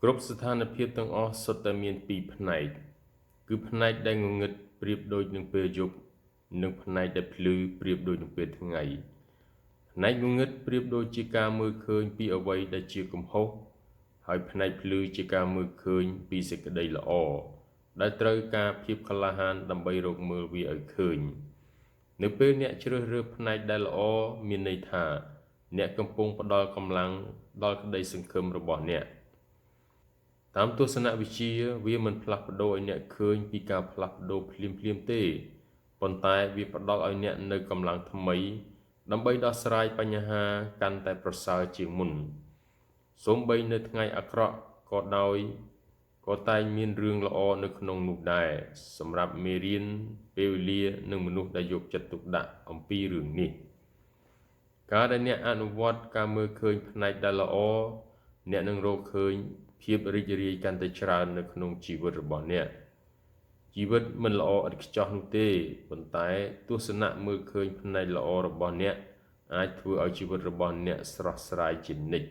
គ្រប់ស្ថានភាពទាំងអស់សុទ្ធតែមានពីរផ្នែកគឺផ្នែកដែលងងឹតប្រៀបដូចនឹងពេលយប់និងផ្នែកដែលភ្លឺប្រៀបដូចនឹងពេលថ្ងៃផ្នែកងងឹតប្រៀបដូចជាការមើលឃើញពីអ្វីដែលជាកំហុសហើយផ្នែកភ្លឺជាការមើលឃើញពីសេចក្តីល្អដែលត្រូវការភាពក្លាហានដើម្បីរកមើលវាឲ្យឃើញនៅពេលអ្នកជ្រើសរើសផ្នែកដែលល្អមានន័យថាអ្នកកំពុងផ្ដល់កម្លាំងដល់ក្តីសង្ឃឹមរបស់អ្នកតាមទស្សនវិជ្ជាវាមិនផ្លាស់ប្ដូរឲ្យអ្នកឃើញពីការផ្លាស់ប្ដូរភ្លាមៗទេប៉ុន្តែវាផ្ដល់ឲ្យអ្នកនូវកម្លាំងថ្មីដើម្បីដោះស្រាយបញ្ហាកាន់តែប្រសើរជាងមុនសូម្បីនៅថ្ងៃអាក្រក់ក៏ដោយក៏តែងមានរឿងល្អនៅក្នុងនោះដែរសម្រាប់មេរៀនពេលវេលានិងមនុស្សដែលយកចិត្តទុកដាក់អំពីរឿងនេះការដែលអ្នកអនុវត្តការមើលឃើញផ្នែកដែលល្អអ្នកនឹងរកឃើញភាពរីករាយកាន់តែច្រើននៅក្នុងជីវិតរបស់អ្នកជីវិតមិនល្អឥតខ្ចោះនោះទេប៉ុន្តែទស្សនៈមើលឃើញផ្នែកល្អរបស់អ្នកអាចធ្វើឲ្យជីវិតរបស់អ្នកស្រស់ស្រាយជានិច្ច